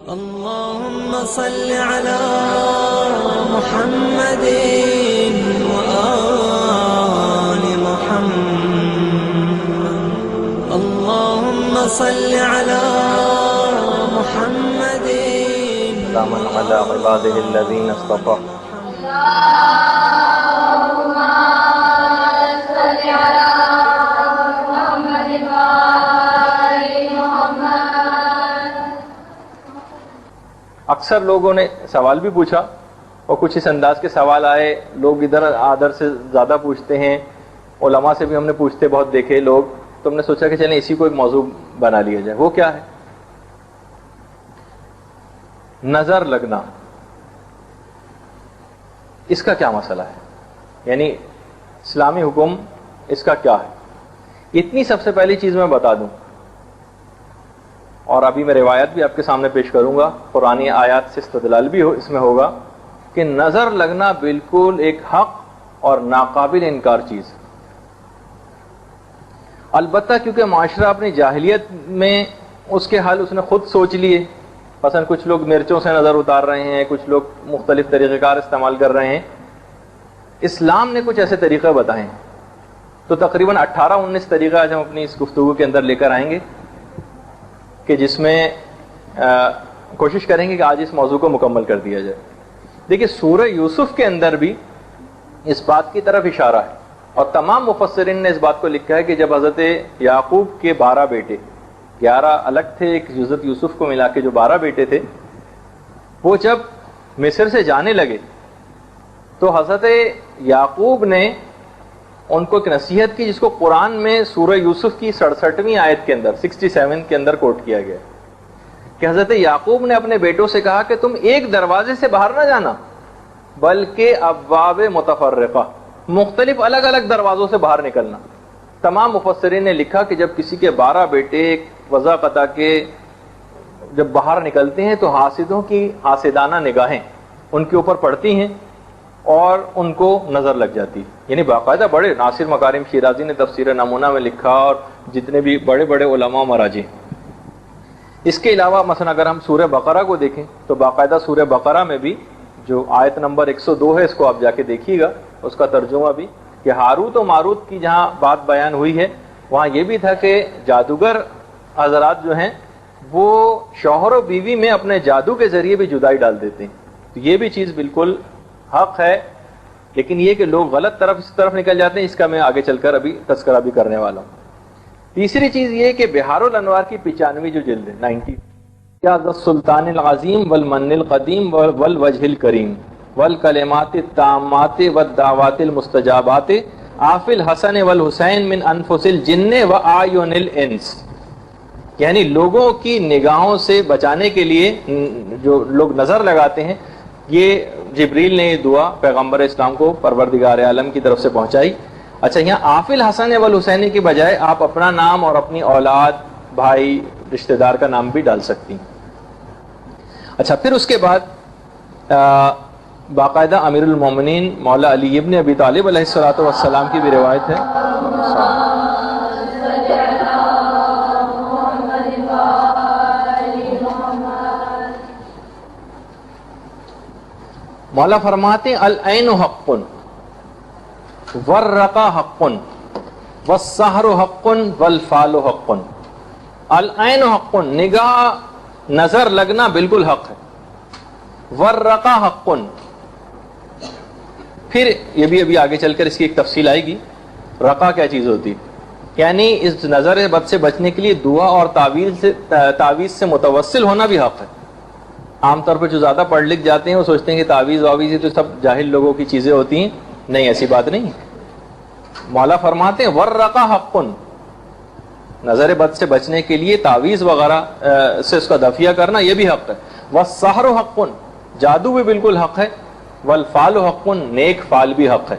اللهم صل على محمد وآل محمد. اللهم صل على محمد. سلاما على عباده الذين اصطفى. اکثر لوگوں نے سوال بھی پوچھا اور کچھ اس انداز کے سوال آئے، لوگ ادھر آدر سے زیادہ پوچھتے ہیں، علماء سے بھی ہم نے پوچھتے بہت دیکھے لوگ، تو ہم نے سوچا کہ چلیں اسی کو ایک موضوع بنا لیا جائے۔ وہ کیا ہے؟ نظر لگنا، اس کا کیا مسئلہ ہے؟ یعنی اسلامی حکم اس کا کیا ہے؟ اتنی سب سے پہلی چیز میں بتا دوں، اور ابھی میں روایت بھی آپ کے سامنے پیش کروں گا، قرآنی آیات سے استدلال بھی اس میں ہوگا کہ نظر لگنا بالکل ایک حق اور ناقابل انکار چیز۔ البتہ کیونکہ معاشرہ اپنی جاہلیت میں اس کے حل اس نے خود سوچ لیے، مثلا کچھ لوگ مرچوں سے نظر اتار رہے ہیں، کچھ لوگ مختلف طریقہ کار استعمال کر رہے ہیں، اسلام نے کچھ ایسے طریقے بتائے ہیں، تو تقریباً 18-19 طریقہ آج ہم اپنی اس گفتگو کے اندر لے کر آئیں گے کہ جس میں کوشش کریں گے کہ آج اس موضوع کو مکمل کر دیا جائے۔ دیکھیے سورہ یوسف کے اندر بھی اس بات کی طرف اشارہ ہے، اور تمام مفسرین نے اس بات کو لکھا ہے کہ جب حضرت یعقوب کے 12 بیٹے، 11 الگ تھے، ایک حضرت یوسف کو ملا کے جو 12 بیٹے تھے، وہ جب مصر سے جانے لگے تو حضرت یعقوب نے ان کو ایک نصیحت کی جس کو قرآن میں سورہ یوسف کی 67ویں آیت کے اندر 67 کے اندر کوٹ کیا گیا کہ حضرت یعقوب نے اپنے بیٹوں سے کہا کہ تم ایک دروازے سے باہر نہ جانا بلکہ ابواب متفرقہ، مختلف الگ الگ دروازوں سے باہر نکلنا۔ تمام مفسرین نے لکھا کہ جب کسی کے 12 بیٹے ایک وضع قطع کے جب باہر نکلتے ہیں تو حاسدوں کی حاسدانہ نگاہیں ان کے اوپر پڑتی ہیں اور ان کو نظر لگ جاتی ہے۔ یعنی باقاعدہ بڑے ناصر مکارم شیرازی نے تفسیر نمونہ میں لکھا، اور جتنے بھی بڑے بڑے علماء مراجع۔ اس کے علاوہ مثلا اگر ہم سورہ بقرہ کو دیکھیں تو باقاعدہ سورہ بقرہ میں بھی جو آیت نمبر 102 ہے، اس کو آپ جا کے دیکھیے گا، اس کا ترجمہ بھی کہ ہاروت و ماروت کی جہاں بات بیان ہوئی ہے وہاں یہ بھی تھا کہ جادوگر حضرات جو ہیں وہ شوہر و بیوی میں اپنے جادو کے ذریعے بھی جدائی ڈال دیتے ہیں، تو یہ بھی چیز بالکل حق ہے، لیکن یہ کہ لوگ غلط اس طرف نکل جاتے ہیں، اس کا میں آگے چل کر ابھی تذکرہ بھی کرنے والا ہوں۔ تیسری چیز یہ کہ بہار الانوار کی 95 جو جلد ہے 90 کیا السلطان العظیم والمن القدیم والوجہ الکریم والکلمات التامات والدعوات المستجابات آف الحسن والحسین من انفس الجن واعین الانس، یعنی لوگوں کی نگاہوں سے بچانے کے لیے جو لوگ نظر لگاتے ہیں، یہ جبریل نے یہ دعا پیغمبر اسلام کو پروردگار عالم کی طرف سے پہنچائی۔ اچھا، یہاں آف الحسن والحسین کی بجائے آپ اپنا نام اور اپنی اولاد، بھائی، رشتہ دار کا نام بھی ڈال سکتی ہیں۔ اچھا، پھر اس کے بعد باقاعدہ امیر المومنین مولا علی ابن ابی طالب علیہ الصلوۃ والسلام کی بھی روایت ہے۔ مولا فرماتے ہیں العین حق والرقا حق والسحر حق والفال حق۔ العین حق، نگاہ نظر لگنا بالکل حق ہے، والرقا حق، پھر یہ بھی ابھی آگے چل کر اس کی ایک تفصیل آئے گی، رقا کیا چیز ہوتی ہے، یعنی اس نظر بد سے بچنے کے لیے دعا اور تعویذ سے متوسل ہونا بھی حق ہے۔ عام طور پر جو زیادہ پڑھ لکھ جاتے ہیں وہ سوچتے ہیں کہ تعویذ واویذ تو سب جاہل لوگوں کی چیزیں ہوتی ہیں، نہیں، ایسی بات نہیں۔ مولا فرماتے ہیں والرقا حق، نظر بد سے بچنے کے لیے تعویذ وغیرہ سے اس کا دفیہ کرنا یہ بھی حق ہے۔ والسحر حق، جادو بھی بالکل حق ہے۔ والفال حق، نیک فال بھی حق ہے۔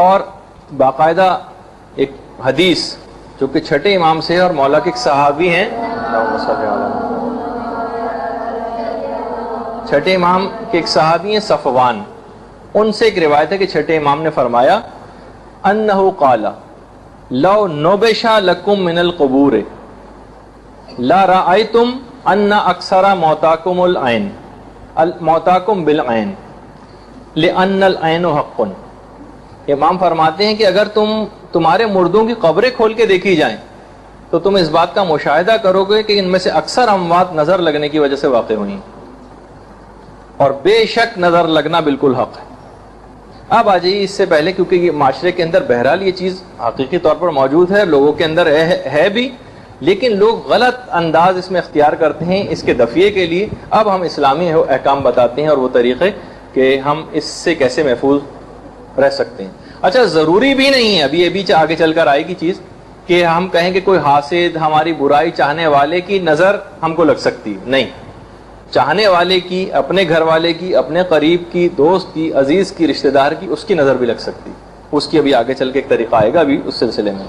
اور باقاعدہ ایک حدیث جو کہ چھٹے امام سے اور مولا کے ایک صحابی ہیں، چھٹے امام کے ایک صحابی ہیں صفوان، ان سے ایک روایت ہے کہ چھٹے امام نے فرمایا انہو قال لو نبش لکم من القبور لا رأیتم ان اکثر موتاکم العین موتاکم بالعین لأن العین حق. امام فرماتے ہیں کہ اگر تمہارے مردوں کی قبریں کھول کے دیکھی جائیں تو تم اس بات کا مشاہدہ کرو گے کہ ان میں سے اکثر اموات نظر لگنے کی وجہ سے واقع ہوئی، اور بے شک نظر لگنا بالکل حق ہے. اب آ جائیے اس سے پہلے، کیونکہ یہ معاشرے کے اندر بہرحال یہ چیز حقیقی طور پر موجود ہے، لوگوں کے اندر ہے بھی، لیکن لوگ غلط انداز اس میں اختیار کرتے ہیں اس کے دفعے کے لیے. اب ہم اسلامی احکام بتاتے ہیں اور وہ طریقے کہ ہم اس سے کیسے محفوظ رہ سکتے ہیں. اچھا، ضروری بھی نہیں ہے، ابھی یہ بھی آگے چل کر آئے گی چیز، کہ ہم کہیں کہ کوئی حاسد، ہماری برائی چاہنے والے کی نظر ہم کو لگ سکتی. نہیں، چاہنے والے کی، اپنے گھر والے کی، اپنے قریب کی، دوست کی، عزیز کی، رشتہ دار کی، اس کی نظر بھی لگ سکتی. اس کی ابھی آگے چل کے ایک طریقہ آئے گا ابھی اس سلسلے میں.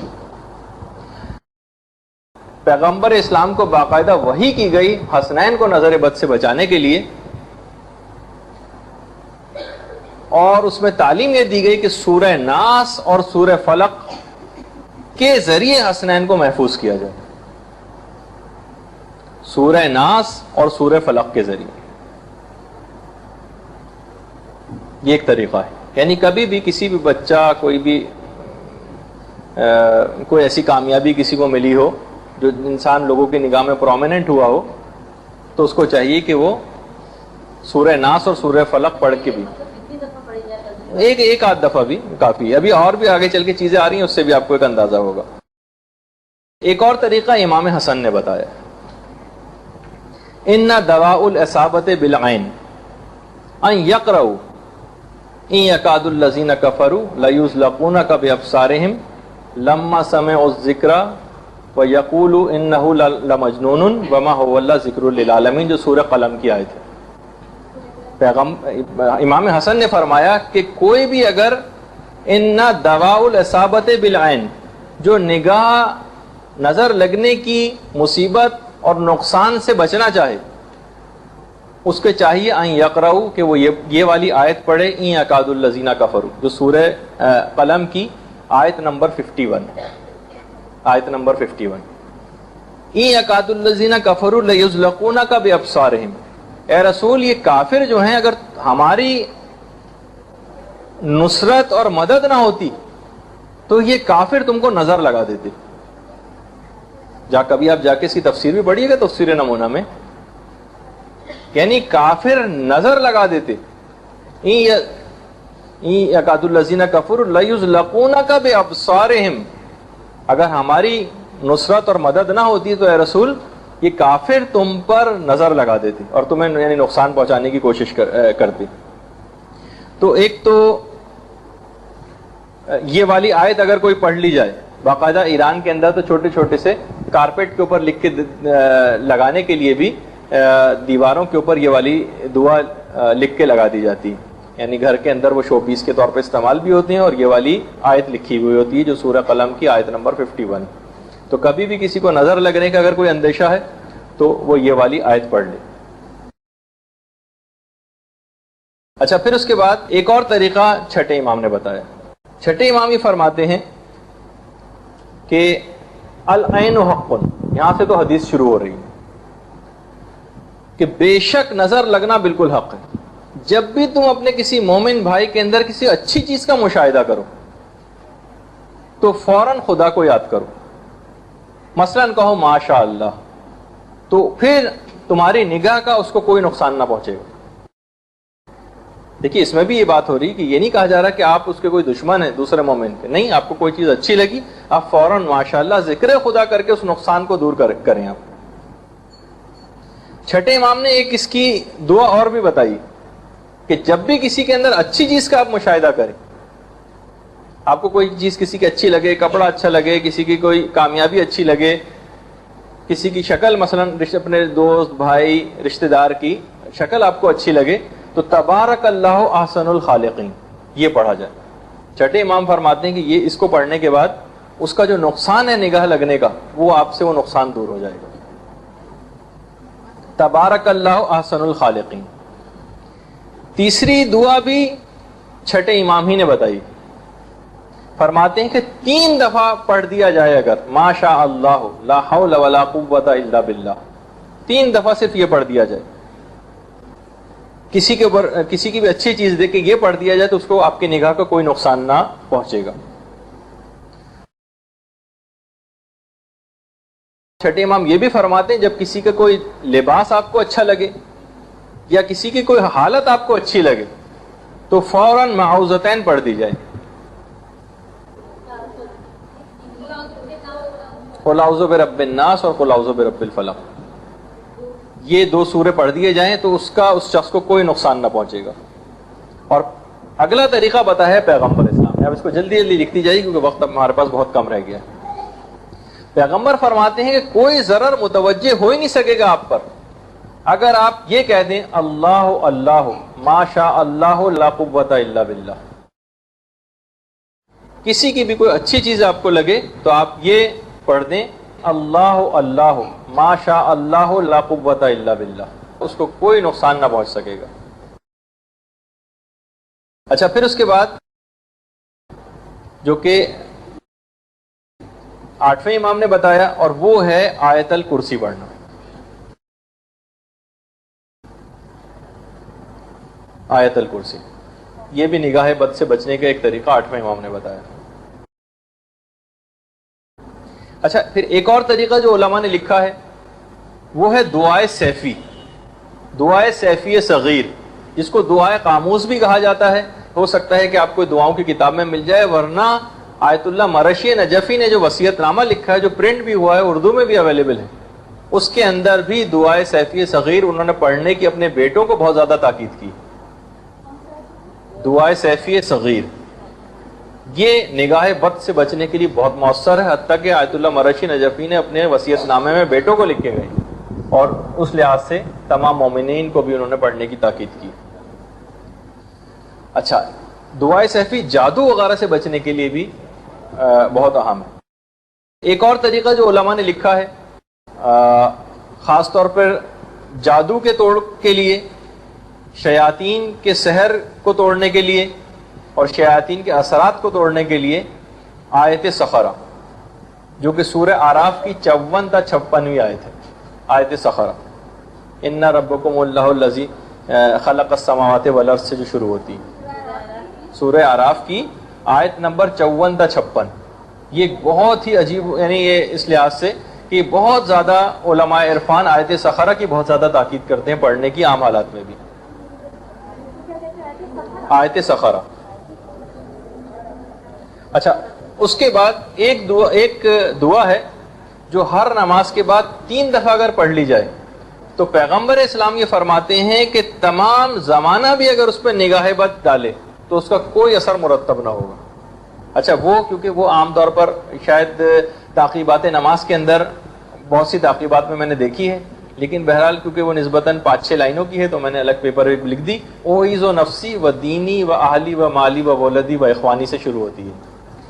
پیغمبر اسلام کو باقاعدہ وحی کی گئی حسنین کو نظر بد سے بچانے کے لیے، اور اس میں تعلیم یہ دی گئی کہ سورہ ناس اور سورہ فلق کے ذریعے حسنین کو محفوظ کیا جائے. سورہ ناس اور سورہ فلق کے ذریعے یہ ایک طریقہ ہے. یعنی کبھی بھی کسی بھی بچہ، کوئی ایسی کامیابی کسی کو ملی ہو جو انسان لوگوں کی نگاہ میں پرومیننٹ ہوا ہو، تو اس کو چاہیے کہ وہ سورہ ناس اور سورہ فلق پڑھ کے بھی ایک آدھ دفعہ بھی کافی ہے. ابھی اور بھی آگے چل کے چیزیں آ رہی ہیں، اس سے بھی آپ کو ایک اندازہ ہوگا. ایک اور طریقہ امام حسن نے بتایا، ان دواء الاصابۃ بالعین ان یقرؤوا ان یکاد الذین کفروا لیزلقونک بابصارہم لما سمعوا الذکر ویقولوا انہ لمجنون وما هو الا ذکر للعالمین، جو سورہ قلم کی آیت ہے. امام حسن نے فرمایا کہ کوئی بھی اگر ان دواء الاصابۃ بالعین، جو نظر لگنے کی مصیبت اور نقصان سے بچنا چاہے، اس کے چاہیے ان یقرؤ کہ وہ یہ والی آیت پڑھے، ان یکاد الذین کفروا، جو سورہ قلم کی آیت نمبر 51 آیت نمبر 51. ان یکاد الذین کفروا لیزلقونک بابصارہم، اے رسول یہ کافر جو ہیں اگر ہماری نصرت اور مدد نہ ہوتی تو یہ کافر تم کو نظر لگا دیتے. کبھی آپ جا کے اس کی تفسیر بھی پڑھیے گا تفسیر نمونہ میں، یعنی کافر نظر لگا دیتے. یکاد الذین کفروا لیزلقونک بابصارہم، اگر ہماری نصرت اور مدد نہ ہوتی تو اے رسول یہ کافر تم پر نظر لگا دیتے اور تمہیں یعنی نقصان پہنچانے کی کوشش کرتے. تو ایک تو یہ والی آیت اگر کوئی پڑھ لی جائے، باقاعدہ ایران کے اندر تو چھوٹے چھوٹے سے کارپیٹ کے اوپر لکھ کے لگانے کے لیے بھی دیواروں کے اوپر یہ والی دعا لکھ کے لگا دی جاتی ہے. یعنی گھر کے اندر وہ شو پیس کے طور پہ استعمال بھی ہوتی ہیں، اور یہ والی آیت لکھی ہوئی ہوتی ہے جو سورہ قلم کی آیت نمبر 51. تو کبھی بھی کسی کو نظر لگنے کا اگر کوئی اندیشہ ہے تو وہ یہ والی آیت پڑھ لے. اچھا، پھر اس کے بعد ایک اور طریقہ چھٹے امام نے بتایا. چھٹے امام یہ فرماتے ہیں کہ العین حق، یہاں سے تو حدیث شروع ہو رہی ہے کہ بے شک نظر لگنا بالکل حق ہے. جب بھی تم اپنے کسی مومن بھائی کے اندر کسی اچھی چیز کا مشاہدہ کرو تو فوراً خدا کو یاد کرو. مثلاً کہو ماشاء اللہ، تو پھر تمہاری نگاہ کا اس کو کوئی نقصان نہ پہنچے گا. دیکھیے اس میں بھی یہ بات ہو رہی کہ یہ نہیں کہا جا رہا کہ آپ اس کے کوئی دشمن ہیں دوسرے مومن کے، نہیں، آپ کو کوئی چیز اچھی لگی آپ فوراً ماشاءاللہ ذکر خدا کر کے اس نقصان کو دور کریں. آپ چھٹے امام نے ایک اس کی دعا اور بھی بتائی کہ جب بھی کسی کے اندر اچھی چیز کا آپ مشاہدہ کریں، آپ کو کوئی چیز کسی کی اچھی لگے، کپڑا اچھا لگے، کسی کی کوئی کامیابی اچھی لگے، کسی کی شکل مثلا اپنے دوست بھائی رشتہ دار کی شکل آپ کو اچھی لگے، تو تبارک اللہ احسن الخالقین یہ پڑھا جائے. چھٹے امام فرماتے ہیں کہ یہ اس کو پڑھنے کے بعد اس کا جو نقصان ہے نگاہ لگنے کا، وہ آپ سے وہ نقصان دور ہو جائے گا. تبارک اللہ احسن الخالقین. تیسری دعا بھی چھٹے امام ہی نے بتائی. فرماتے ہیں کہ 3 دفعہ پڑھ دیا جائے اگر ما شاء اللہ لا حول ولا قوت الا باللہ، 3 دفعہ صرف یہ پڑھ دیا جائے. کسی کے اوپر کسی کی بھی اچھی چیز دیکھ کے یہ پڑھ دیا جائے تو اس کو آپ کی نگاہ کا کوئی نقصان نہ پہنچے گا. چھٹے امام یہ بھی فرماتے ہیں جب کسی کا کوئی لباس آپ کو اچھا لگے یا کسی کی کوئی حالت آپ کو اچھی لگے تو فوراً معوذتین پڑھ دی جائے. قل اعوذ برب الناس اور قل اعوذ برب الفلق، یہ 2 سورے پڑھ دیے جائیں تو اس شخص کو کوئی نقصان نہ پہنچے گا. اور اگلا طریقہ بتایا ہے پیغمبر اسلام نے. اب اس کو جلدی جلدی لکھتی جائے کیونکہ وقت ہمارے پاس بہت کم رہ گیا ہے. پیغمبر فرماتے ہیں کہ کوئی ضرر متوجہ ہو ہی نہیں سکے گا آپ پر اگر آپ یہ کہہ دیں اللہ اللہ ما شاء اللہ لا قوت الا باللہ. کسی کی بھی کوئی اچھی چیز آپ کو لگے تو آپ یہ پڑھ دیں اللہ اللہ ما شاء اللہ لا قوت الا باللہ، اس کو کوئی نقصان نہ پہنچ سکے گا. اچھا، پھر اس کے بعد جو کہ 8ویں امام نے بتایا اور وہ ہے آیت الکرسی پڑھنا. آیت الکرسی یہ بھی نگاہ بد سے بچنے کا ایک طریقہ 8ویں امام نے بتایا. اچھا، پھر ایک اور طریقہ جو علماء نے لکھا ہے وہ ہے دعائے سیفی. دعائے سیفی صغیر جس کو دعائے قاموس بھی کہا جاتا ہے. ہو سکتا ہے کہ آپ کو دعاؤں کی کتاب میں مل جائے، ورنہ آیت اللہ مرشی نجفی نے جو وصیت نامہ لکھا ہے جو پرنٹ بھی ہوا ہے اردو میں بھی اویلیبل ہے، اس کے اندر بھی دعائے سیفی صغیر انہوں نے پڑھنے کی اپنے بیٹوں کو بہت زیادہ تاکید کی. دعائے سیفی صغیر یہ نگاہ بد سے بچنے کے لیے بہت مؤثر ہے، حتیٰ کہ آیت اللہ مرشی نجفی نے اپنے وصیت نامے میں بیٹوں کو لکھے گئے اور اس لحاظ سے تمام مومنین کو بھی انہوں نے پڑھنے کی تاکید کی. اچھا، دعائے سیفی جادو وغیرہ سے بچنے کے لیے بھی بہت اہم ہے. ایک اور طریقہ جو علماء نے لکھا ہے خاص طور پر جادو کے توڑ کے لیے، شیاطین کے سحر کو توڑنے کے لیے اور شیاطین کے اثرات کو توڑنے کے لیے آیت سخرہ جو کہ سورہ اعراف کی 54 تا 56ویں آیت ہے. آیت سخرہ ان ربکم اللہ الذی خلق السماوات والارض سے جو شروع ہوتی ہے، سورہ اعراف کی آیت نمبر 54 تا 56. یہ بہت ہی عجیب، یعنی یہ اس لحاظ سے کہ بہت زیادہ علماء عرفان آیت سخرہ کی بہت زیادہ تاکید کرتے ہیں پڑھنے کی عام حالات میں بھی. آیت سخرہ. اچھا، اس کے بعد ایک دعا ہے جو ہر نماز کے بعد 3 دفعہ اگر پڑھ لی جائے تو پیغمبر اسلام یہ فرماتے ہیں کہ تمام زمانہ بھی اگر اس پہ نگاہ بد ڈالے تو اس کا کوئی اثر مرتب نہ ہوگا. اچھا، وہ کیونکہ وہ عام طور پر شاید تعقیبات نماز کے اندر بہت سی تعقیبات میں نے دیکھی ہے، لیکن بہرحال کیونکہ وہ نسبتاً 5-6 لائنوں کی ہے تو میں نے الگ پیپر لکھ دی. اوعیذ و نفسی و دینی و اہلی و مالی و ولدی و اخوانی سے شروع ہوتی ہے.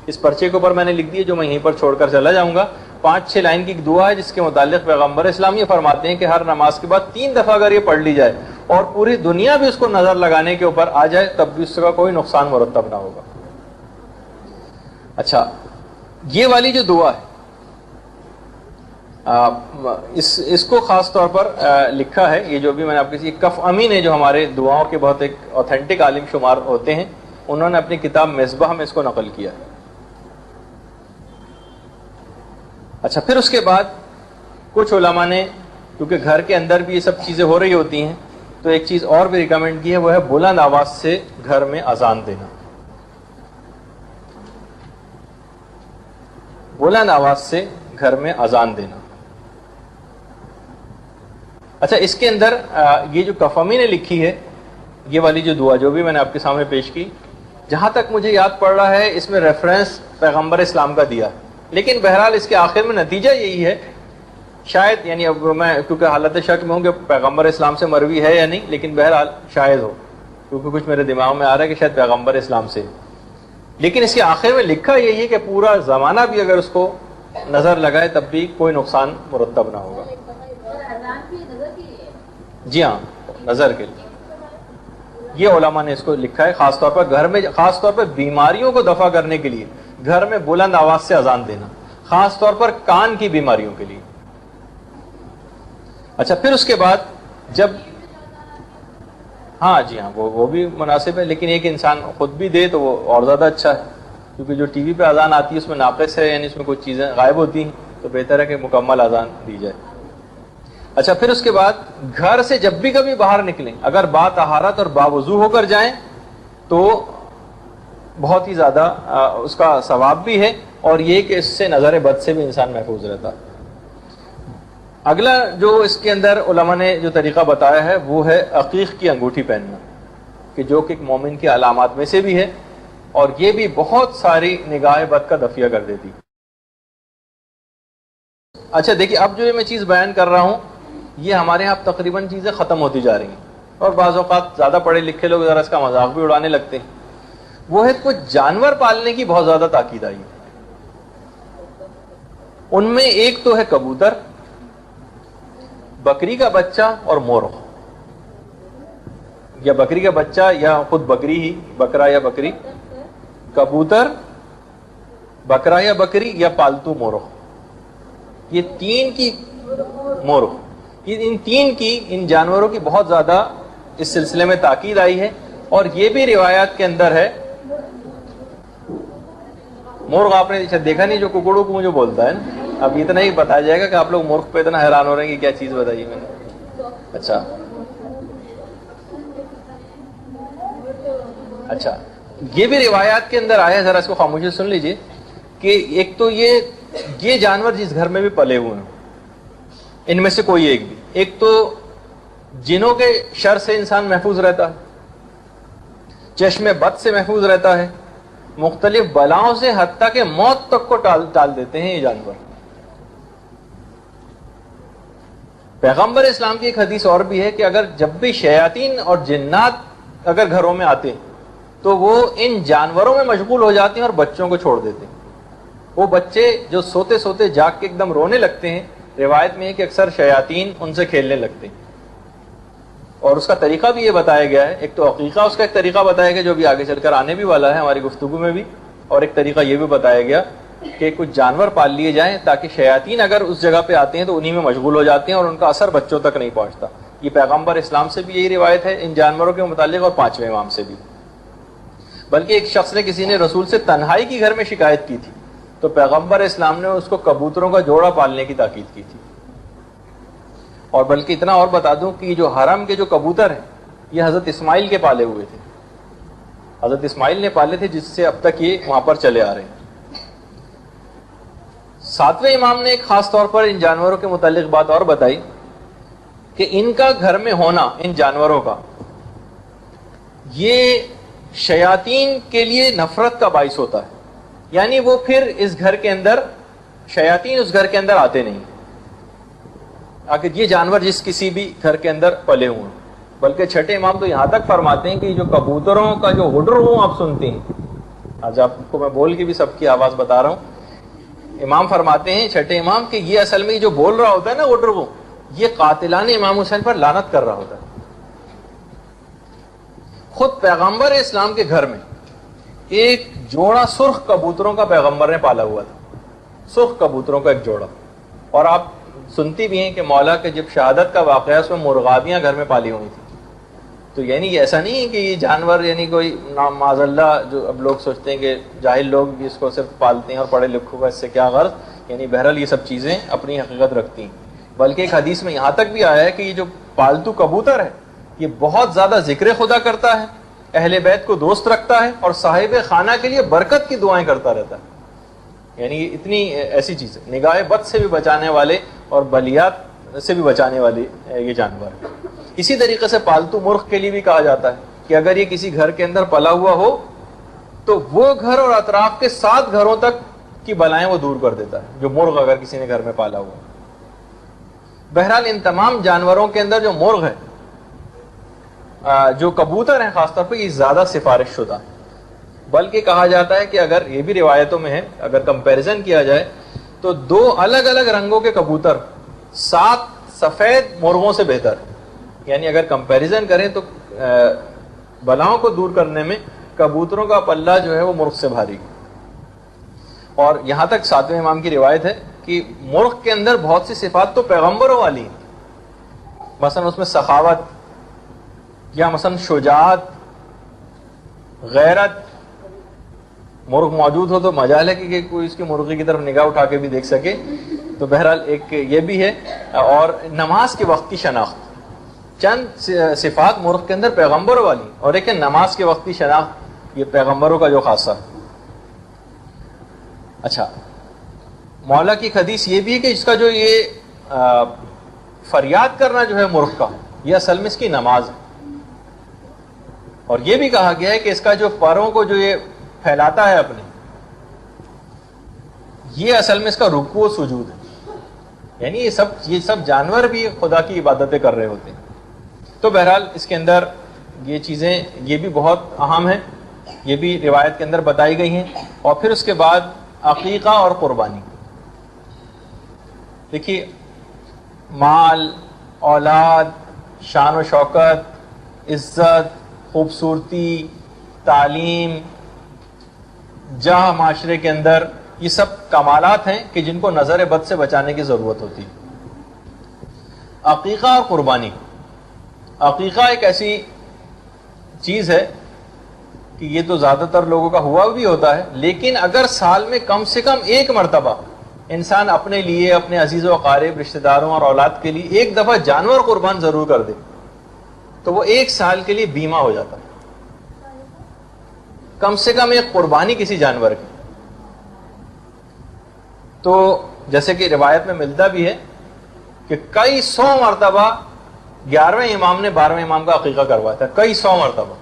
اس پرچے کے اوپر میں نے لکھ دی جو میں یہیں پر چھوڑ کر چلا جاؤں گا. 5-6 لائن کی ایک دعا ہے جس کے متعلق پیغمبر اسلام یہ فرماتے ہیں کہ ہر نماز کے بعد 3 دفعہ اگر یہ پڑھ لی جائے اور پوری دنیا بھی اس کو نظر لگانے کے اوپر آ جائے تب بھی اس کا کوئی نقصان مرتب نہ ہوگا. اچھا، یہ والی جو دعا ہے اس کو خاص طور پر لکھا ہے، یہ جو بھی میں نے آپ کے کف امین ہے جو ہمارے دعاؤں کے بہت ایک اوتھینٹک عالم شمار ہوتے ہیں، انہوں نے اپنی کتاب مصباح میں اس کو نقل کیا ہے. اچھا، پھر اس کے بعد کچھ علماء نے کیونکہ گھر کے اندر بھی یہ سب چیزیں ہو رہی ہوتی ہیں تو ایک چیز اور بھی ریکمینڈ کی ہے، وہ ہے بلند آواز سے گھر میں اذان دینا. بلند آواز سے گھر میں اذان دینا. اچھا، اس کے اندر یہ جو کفمی نے لکھی ہے یہ والی جو دعا جو بھی میں نے آپ کے سامنے پیش کی، جہاں تک مجھے یاد پڑ رہا ہے اس میں ریفرنس پیغمبر اسلام کا دیا ہے، لیکن بہرحال اس کے آخر میں نتیجہ یہی ہے، شاید یعنی اب میں کیونکہ حالت شک میں ہوں کہ پیغمبر اسلام سے مروی ہے یا نہیں، لیکن بہرحال شاید ہو کیونکہ کچھ میرے دماغ میں آ رہا ہے کہ شاید پیغمبر اسلام سے، لیکن اس کے آخر میں لکھا یہی ہے کہ پورا زمانہ بھی اگر اس کو نظر لگائے تب بھی کوئی نقصان مرتب نہ ہوگا. جی ہاں، نظر کے لیے یہ علماء نے اس کو لکھا ہے، خاص طور پر گھر میں، خاص طور پر بیماریوں کو دفع کرنے کے لیے گھر میں بلند آواز سے اذان دینا، خاص طور پر کان کی بیماریوں کے لیے. اچھا پھر اس کے بعد جب ہاں جی ہاں وہ بھی مناسب ہے، لیکن ایک انسان خود بھی دے تو وہ اور زیادہ اچھا ہے، کیونکہ جو ٹی وی پہ اذان آتی ہے اس میں ناقص ہے، یعنی اس میں کچھ چیزیں غائب ہوتی ہیں، تو بہتر ہے کہ مکمل اذان دی جائے۔ اچھا پھر اس کے بعد گھر سے جب بھی کبھی باہر نکلیں اگر با طہارت اور باوضو ہو کر جائیں تو بہت ہی زیادہ اس کا ثواب بھی ہے، اور یہ کہ اس سے نظر بد سے بھی انسان محفوظ رہتا۔ اگلا جو اس کے اندر علماء نے جو طریقہ بتایا ہے وہ ہے عقیق کی انگوٹھی پہننا، کہ جو کہ ایک مومن کی علامات میں سے بھی ہے، اور یہ بھی بہت ساری نگاہ بد کا دفیہ کر دیتی۔ اچھا دیکھیے اب جو میں چیز بیان کر رہا ہوں یہ ہمارے یہاں تقریباً چیزیں ختم ہوتی جا رہی ہیں، اور بعض اوقات زیادہ پڑھے لکھے لوگ ذرا اس کا مذاق بھی اڑانے لگتے ہیں۔ وہ ہے کچھ جانور پالنے کی بہت زیادہ تاکید آئی ہے۔ ان میں ایک تو ہے کبوتر، بکری کا بچہ اور مرغ، یا بکری کا بچہ یا خود بکری ہی، بکرا یا بکری، کبوتر، بکرا یا بکری یا پالتو مرغ، یہ تین کی مرغ، ان تین کی ان جانوروں کی بہت زیادہ اس سلسلے میں تاکید آئی ہے، اور یہ بھی روایات کے اندر ہے۔ مرغ آپ نے دیکھا نہیں جو ککڑوں کو مجھے بولتا ہے نا، اب اتنا ہی بتایا جائے گا کہ آپ لوگ مرغ پہ اتنا حیران ہو رہے ہیں کہ کیا چیز بتائی میں نے۔ اچھا یہ بھی روایات کے اندر آیا ہے، ذرا اس کو خاموشی سے سن لیجئے، کہ ایک تو یہ جانور جس گھر میں بھی پلے ہوئے ہیں ان میں سے کوئی ایک بھی، ایک تو جنوں کے شر سے انسان محفوظ رہتا ہے، چشم بد سے محفوظ رہتا ہے، مختلف بلاؤں سے حتیٰ کہ موت تک کو ٹال دیتے ہیں یہ جانور۔ پیغمبر اسلام کی ایک حدیث اور بھی ہے کہ اگر جب بھی شیاطین اور جنات اگر گھروں میں آتے تو وہ ان جانوروں میں مشغول ہو جاتے ہیں اور بچوں کو چھوڑ دیتے ہیں۔ وہ بچے جو سوتے سوتے جاگ کے ایک دم رونے لگتے ہیں، روایت میں ہے کہ اکثر شیاطین ان سے کھیلنے لگتے ہیں، اور اس کا طریقہ بھی یہ بتایا گیا ہے۔ ایک تو عقیقہ اس کا ایک طریقہ بتایا گیا جو بھی آگے چل کر آنے بھی والا ہے ہماری گفتگو میں بھی، اور ایک طریقہ یہ بھی بتایا گیا کہ کچھ جانور پال لیے جائیں تاکہ شیاطین اگر اس جگہ پہ آتے ہیں تو انہی میں مشغول ہو جاتے ہیں اور ان کا اثر بچوں تک نہیں پہنچتا۔ یہ پیغمبر اسلام سے بھی یہی روایت ہے ان جانوروں کے متعلق، اور پانچویں امام سے بھی۔ بلکہ ایک شخص نے کسی نے رسول سے تنہائی کی گھر میں شکایت کی تھی تو پیغمبر اسلام نے اس کو کبوتروں کا جوڑا پالنے کی تاکید کی تھی۔ اور بلکہ اتنا اور بتا دوں کہ جو حرم کے جو کبوتر ہیں یہ حضرت اسماعیل کے پالے ہوئے تھے، حضرت اسماعیل نے پالے تھے، جس سے اب تک یہ وہاں پر چلے آ رہے ہیں۔ ساتویں امام نے ایک خاص طور پر ان جانوروں کے متعلق بات اور بتائی کہ ان کا گھر میں ہونا، ان جانوروں کا، یہ شیاطین کے لیے نفرت کا باعث ہوتا ہے، یعنی وہ پھر اس گھر کے اندر، شیاطین اس گھر کے اندر آتے نہیں آخر یہ جانور جس کسی بھی گھر کے اندر پلے ہوئے۔ بلکہ چھٹے امام تو یہاں تک فرماتے ہیں کہ جو کبوتروں کا جو ہڈر ہوں آپ سنتے ہیں، آج آپ کو میں بول کے بھی سب کی آواز بتا رہا ہوں، امام فرماتے ہیں چھٹے امام کہ یہ اصل میں جو بول رہا ہوتا ہے نا ہڈر وہ، یہ قاتلان امام حسین پر لعنت کر رہا ہوتا ہے۔ خود پیغمبر اسلام کے گھر میں ایک جوڑا سرخ کبوتروں کا پیغمبر نے پالا ہوا تھا، سرخ کبوتروں کا ایک جوڑا۔ اور آپ سنتی بھی ہیں کہ مولا کے جب شہادت کا واقعہ اس میں مرغابیاں گھر میں پالی ہوئی تھی۔ تو یعنی یہ ایسا نہیں ہے کہ یہ جانور یعنی کوئی معاذ اللہ، جو اب لوگ سوچتے ہیں کہ جاہل لوگ بھی اس کو صرف پالتے ہیں اور پڑھے لکھوں کا اس سے کیا غرض، یعنی بہرحال یہ سب چیزیں اپنی حقیقت رکھتی ہیں۔ بلکہ ایک حدیث میں یہاں تک بھی آیا ہے کہ یہ جو پالتو کبوتر ہے یہ بہت زیادہ ذکر خدا کرتا ہے، اہل بیت کو دوست رکھتا ہے، اور صاحب خانہ کے لیے برکت کی دعائیں کرتا رہتا ہے۔ یعنی اتنی ایسی چیز ہے، نگاہ بد سے بھی بچانے والے اور بلیات سے بھی بچانے والے یہ جانور۔ اسی طریقے سے پالتو مرغ کے لیے بھی کہا جاتا ہے کہ اگر یہ کسی گھر کے اندر پلا ہوا ہو تو وہ گھر اور اطراف کے 7 گھروں تک کی بلائیں وہ دور کر دیتا ہے، جو مرغ اگر کسی نے گھر میں پالا ہوا۔ بہرحال ان تمام جانوروں کے اندر جو مرغ ہے، جو کبوتر ہیں خاص طور پہ، یہ زیادہ سفارش شدہ ہے۔ بلکہ کہا جاتا ہے کہ اگر یہ بھی روایتوں میں ہے، اگر کمپیریزن کیا جائے تو 2 الگ الگ رنگوں کے کبوتر 7 سفید مرغوں سے بہتر ہے۔ یعنی اگر کمپیریزن کریں تو بلاؤں کو دور کرنے میں کبوتروں کا پلہ جو ہے وہ مرغ سے بھاری۔ اور یہاں تک 7ویں امام کی روایت ہے کہ مرغ کے اندر بہت سی صفات تو پیغمبروں والی ہیں، مثلا اس میں سخاوت یا مثلا شجاعت، غیرت، مرغ موجود ہو تو مجال ہے کہ کوئی اس کی مرغی کی طرف نگاہ اٹھا کے بھی دیکھ سکے. تو بہرحال ایک یہ بھی ہے. اور نماز کے وقت کی شناخت، چند صفات مرغ کے اندر پیغمبروں والی، اور ایک ہے نماز کے وقت کی شناخت، یہ پیغمبروں کا جو خاصہ ہے. اچھا، مولا کی حدیث یہ بھی ہے کہ اس کا جو یہ فریاد کرنا جو ہے مرغ کا، یہ اصل میں اس کی نماز ہے. اور یہ بھی کہا گیا ہے کہ اس کا جو پروں کو جو یہ پھیلاتا ہے اپنے، یہ اصل میں اس کا رکوع و سجود ہے. یعنی یہ سب جانور بھی خدا کی عبادتیں کر رہے ہوتے ہیں. تو بہرحال اس کے اندر یہ چیزیں یہ بھی بہت اہم ہیں، یہ بھی روایت کے اندر بتائی گئی ہیں. اور پھر اس کے بعد عقیقہ اور قربانی. دیکھیے، مال، اولاد، شان و شوکت، عزت، خوبصورتی، تعلیم، جہاں معاشرے کے اندر، یہ سب کمالات ہیں کہ جن کو نظر بد سے بچانے کی ضرورت ہوتی ہے. عقیقہ اور قربانی. عقیقہ ایک ایسی چیز ہے کہ یہ تو زیادہ تر لوگوں کا ہوا بھی ہوتا ہے، لیکن اگر سال میں کم سے کم ایک مرتبہ انسان اپنے لیے، اپنے عزیز و اقارب، رشتہ داروں اور اولاد کے لیے ایک دفعہ جانور قربان ضرور کر دے تو وہ ایک سال کے لیے بیمہ ہو جاتا ہے. کم سے کم ایک قربانی کسی جانور کی. تو جیسے کہ روایت میں ملتا بھی ہے کہ کئی 100 مرتبہ 11ویں امام نے 12ویں امام کا عقیقہ کروایا تھا، کئی 100 مرتبہ.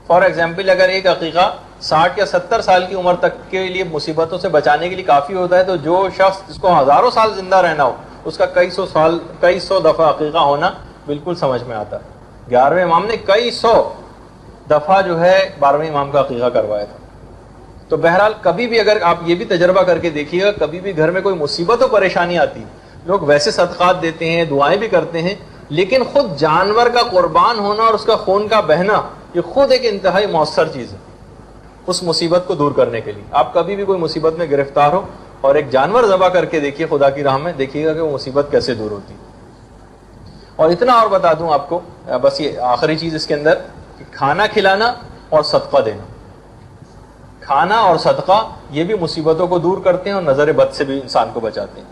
فار ایگزامپل، اگر ایک عقیقہ 60 یا 70 سال کی عمر تک کے لیے مصیبتوں سے بچانے کے لیے کافی ہوتا ہے، تو جو شخص جس کو ہزاروں سال زندہ رہنا ہو، اس کا کئی سو دفعہ عقیقہ ہونا بالکل سمجھ میں آتا ہے. 11ویں امام نے کئی 100 دفعہ جو ہے 12ویں امام کا عقیقہ کروایا تھا. تو بہرحال کبھی بھی اگر آپ یہ بھی تجربہ کر کے دیکھیے گا، کبھی بھی گھر میں کوئی مصیبت و پریشانی آتی، لوگ ویسے صدقات دیتے ہیں، دعائیں بھی کرتے ہیں، لیکن خود جانور کا قربان ہونا اور اس کا خون کا بہنا، یہ خود ایک انتہائی مؤثر چیز ہے اس مصیبت کو دور کرنے کے لیے. آپ کبھی بھی کوئی مصیبت میں گرفتار ہو اور ایک جانور ذبح کر کے دیکھیے خدا کی راہ میں، دیکھیے گا کہ وہ مصیبت کیسے دور ہوتی ہے. اور اتنا اور بتا دوں آپ کو، بس یہ آخری چیز اس کے اندر، کہ کھانا کھلانا اور صدقہ دینا. کھانا اور صدقہ یہ بھی مصیبتوں کو دور کرتے ہیں اور نظر بد سے بھی انسان کو بچاتے ہیں.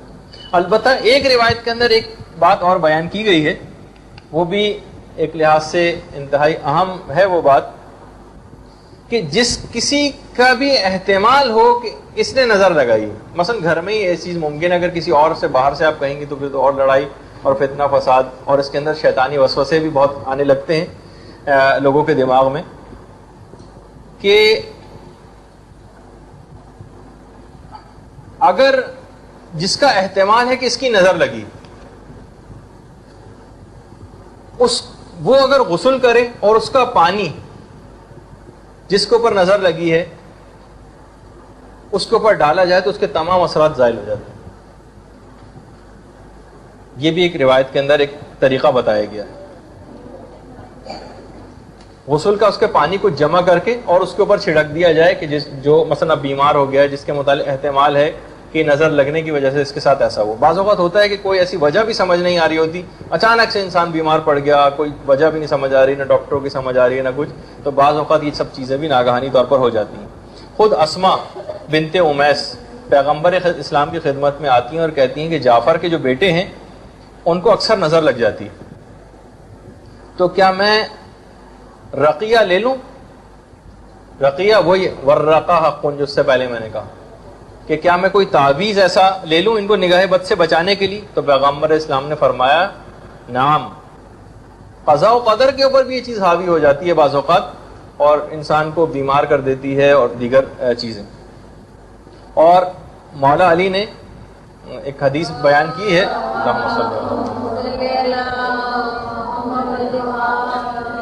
البتہ ایک روایت کے اندر ایک بات اور بیان کی گئی ہے، وہ بھی ایک لحاظ سے انتہائی اہم ہے. وہ بات کہ جس کسی کا بھی احتمال ہو کہ اس نے نظر لگائی، مثلا گھر میں ہی یہ چیز ممکن ہے، اگر کسی اور سے باہر سے آپ کہیں گے تو پھر تو اور لڑائی اور فتنہ فساد، اور اس کے اندر شیطانی وسوسے بھی بہت آنے لگتے ہیں لوگوں کے دماغ میں، کہ اگر جس کا احتمال ہے کہ اس کی نظر لگی، وہ اگر غسل کرے اور اس کا پانی جس کے اوپر نظر لگی ہے اس کے اوپر ڈالا جائے تو اس کے تمام اثرات زائل ہو جاتے ہیں. یہ بھی ایک روایت کے اندر ایک طریقہ بتایا گیا ہے. غسل کا اس کے پانی کو جمع کر کے اور اس کے اوپر چھڑک دیا جائے کہ جو مثلا بیمار ہو گیا ہے، جس کے متعلق احتمال ہے کہ نظر لگنے کی وجہ سے اس کے ساتھ ایسا ہو. بعض اوقات ہوتا ہے کہ کوئی ایسی وجہ بھی سمجھ نہیں آ رہی ہوتی، اچانک سے انسان بیمار پڑ گیا، کوئی وجہ بھی نہیں سمجھ آ رہی، نہ ڈاکٹروں کی سمجھ آ رہی ہے نہ کچھ، تو بعض اوقات یہ سب چیزیں بھی ناگہانی طور پر ہو جاتی ہیں. خود اسما بنت امیس پیغمبر اسلام کی خدمت میں آتی ہیں اور کہتی ہیں کہ جعفر کے جو بیٹے ہیں ان کو اکثر نظر لگ جاتی، تو کیا میں رقیہ لے لوں؟ رقیہ وہی ورقہ حق، جو اس سے پہلے میں نے کہا کہ کیا میں کوئی تعویذ ایسا لے لوں ان کو نگاہ بد سے بچانے کے لیے؟ تو پیغمبر اسلام نے فرمایا نعم. قضاء و قدر کے اوپر بھی یہ چیز حاوی ہو جاتی ہے بعض اوقات اور انسان کو بیمار کر دیتی ہے اور دیگر چیزیں. اور مولا علی نے ایک حدیث بیان کی ہے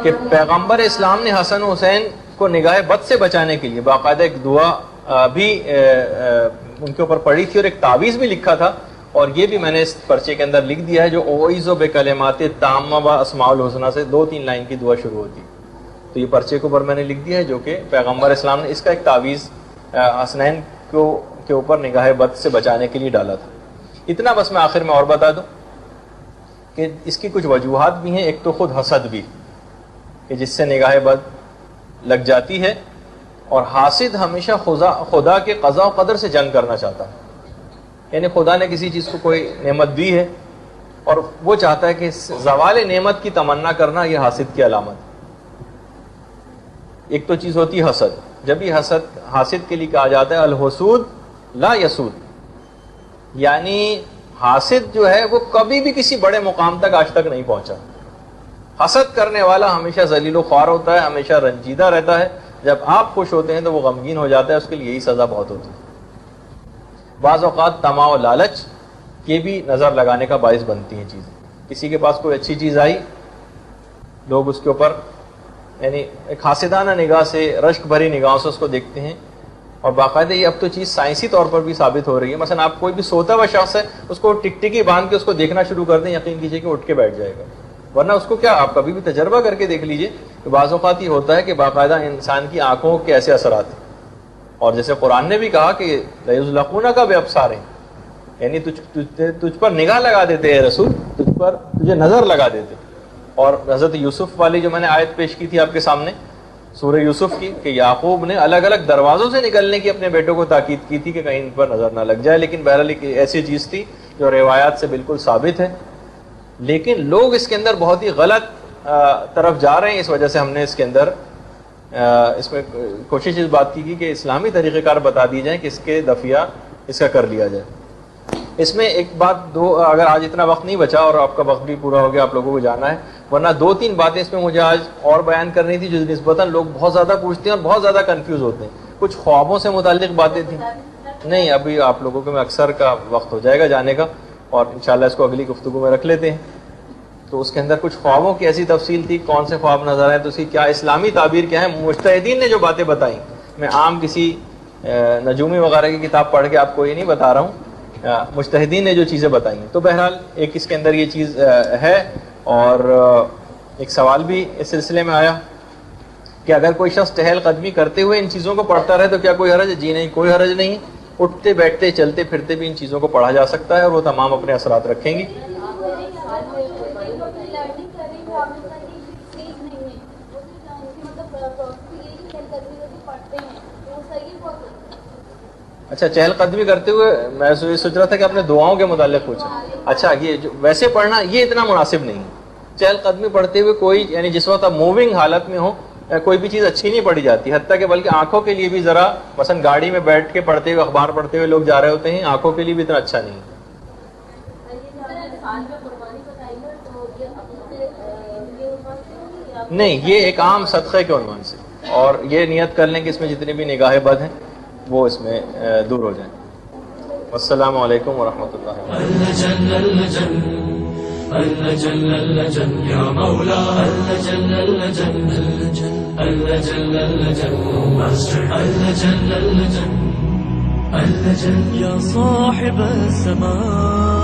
کہ پیغمبر اسلام نے حسن حسین کو نگاہ بد سے بچانے کے لیے باقاعدہ ایک دعا بھی ان کے اوپر پڑھی تھی اور ایک تعویذ بھی لکھا تھا، اور یہ بھی میں نے اس پرچے کے اندر لکھ دیا ہے، جو اعوذ بکلمات التامہ و اسماء الحسنی سے 2-3 لائن کی دعا شروع ہوتی. تو یہ پرچے کے اوپر میں نے لکھ دیا ہے، جو کہ پیغمبر اسلام نے اس کا ایک تعویذ حسنین کے اوپر نگاہ بد سے بچانے کے لیے ڈالا تھا. اتنا بس میں آخر میں اور بتا دوں کہ اس کی کچھ وجوہات بھی ہیں. ایک تو خود حسد بھی کہ جس سے نگاہ بد لگ جاتی ہے, اور حاسد ہمیشہ خدا کے قضاء و قدر سے جنگ کرنا چاہتا ہے. یعنی خدا نے کسی چیز کو کوئی نعمت دی ہے اور وہ چاہتا ہے کہ زوال نعمت کی تمنا کرنا یہ حاسد کی علامت. ایک تو چیز ہوتی ہے حسد. جب یہ حاسد کے لیے کہا جاتا ہے الحسود لا یسود, یعنی حاسد جو ہے وہ کبھی بھی کسی بڑے مقام تک آج تک نہیں پہنچا. حسد کرنے والا ہمیشہ ذلیل و خوار ہوتا ہے, ہمیشہ رنجیدہ رہتا ہے. جب آپ خوش ہوتے ہیں تو وہ غمگین ہو جاتا ہے, اس کے لیے یہی سزا بہت ہوتی ہے. بعض اوقات طمع و لالچ یہ بھی نظر لگانے کا باعث بنتی ہیں چیزیں. کسی کے پاس کوئی اچھی چیز آئی, لوگ اس کے اوپر یعنی ایک حاسدانہ نگاہ سے, رشک بھری نگاہوں سے اس کو دیکھتے ہیں, اور باقاعدہ یہ اب تو چیز سائنسی طور پر بھی ثابت ہو رہی ہے. مثلا آپ کوئی بھی سوتا ہوا شخص ہے, اس کو ٹکٹکی باندھ کے اس کو دیکھنا شروع کر دیں, یقین کیجیے کہ اٹھ کے بیٹھ جائے گا. ورنہ اس کو کیا, آپ کبھی بھی تجربہ کر کے دیکھ لیجئے کہ بعض اوقات یہ ہوتا ہے کہ باقاعدہ انسان کی آنکھوں کے ایسے اثرات ہیں. اور جیسے قرآن نے بھی کہا کہ لَيُزْلَقُونَ کا بے ابصارِ, یعنی تجھ پر نگاہ لگا دیتے ہیں رسول, تجھے نظر لگا دیتے. اور حضرت یوسف والی جو میں نے آیت پیش کی تھی آپ کے سامنے سورہ یوسف کی, کہ یعقوب نے الگ الگ دروازوں سے نکلنے کی اپنے بیٹوں کو تاکید کی تھی کہ کہیں ان پر نظر نہ لگ جائے. لیکن بہرحال ایک ایسی چیز تھی جو روایات سے بالکل ثابت ہے, لیکن لوگ اس کے اندر بہت ہی غلط طرف جا رہے ہیں. اس وجہ سے ہم نے اس کے اندر اس میں کوشش اس بات کی کہ اسلامی طریقہ کار بتا دی جائیں کہ اس کے دفعہ اس کا کر لیا جائے. اس میں ایک بات اگر آج اتنا وقت نہیں بچا اور آپ کا وقت بھی پورا ہو گیا, آپ لوگوں کو جانا ہے, ورنہ 2-3 باتیں اس میں مجھے آج اور بیان کرنی تھی جو نسبتاً لوگ بہت زیادہ پوچھتے ہیں اور بہت زیادہ کنفیوز ہوتے ہیں. کچھ خوابوں سے متعلق باتیں تھیں. نہیں, ابھی آپ لوگوں کے میں اکثر کا وقت ہو جائے گا جانے کا, اور انشاءاللہ اس کو اگلی گفتگو میں رکھ لیتے ہیں. تو اس کے اندر کچھ خوابوں کی ایسی تفصیل تھی, کون سے خواب نظر آئے, تو اس کی کیا اسلامی تعبیر کیا ہے. مجتہدین نے جو باتیں بتائیں, میں عام کسی نجومی وغیرہ کی کتاب پڑھ کے آپ کو یہ نہیں بتا رہا ہوں, مجتہدین نے جو چیزیں بتائی ہیں. تو بہرحال ایک اس کے اندر یہ چیز ہے. اور ایک سوال بھی اس سلسلے میں آیا کہ اگر کوئی شخص چہل قدمی کرتے ہوئے ان چیزوں کو پڑھتا رہے تو کیا کوئی حرج ہے. جی نہیں, کوئی حرج نہیں. اٹھتے بیٹھتے چلتے پھرتے بھی ان چیزوں کو پڑھا جا سکتا ہے, اور وہ تمام اپنے اثرات رکھیں گی. اچھا, چہل قدمی کرتے ہوئے میں یہ سوچ رہا تھا کہ آپ نے دعاؤں کے متعلق پوچھا. اچھا, یہ جو ویسے پڑھنا یہ اتنا مناسب نہیں. چہل قدمی پڑھتے ہوئے کوئی, یعنی جس وقت آپ موونگ حالت میں ہو, کوئی بھی چیز اچھی نہیں پڑھی جاتی. حتیٰ کہ بلکہ آنکھوں کے لیے بھی ذرا, مثلا گاڑی میں بیٹھ کے پڑھتے ہوئے, اخبار پڑھتے ہوئے لوگ جا رہے ہوتے ہیں, آنکھوں کے لیے بھی اتنا اچھا نہیں. نہیں, یہ ایک عام صدقے کے عنوان سے, اور یہ نیت کر لیں کہ اس میں جتنی بھی نگاہ بد ہیں وہ اس میں دور ہو جائیں. والسلام علیکم ورحمۃ اللہ. يا صاحب السماء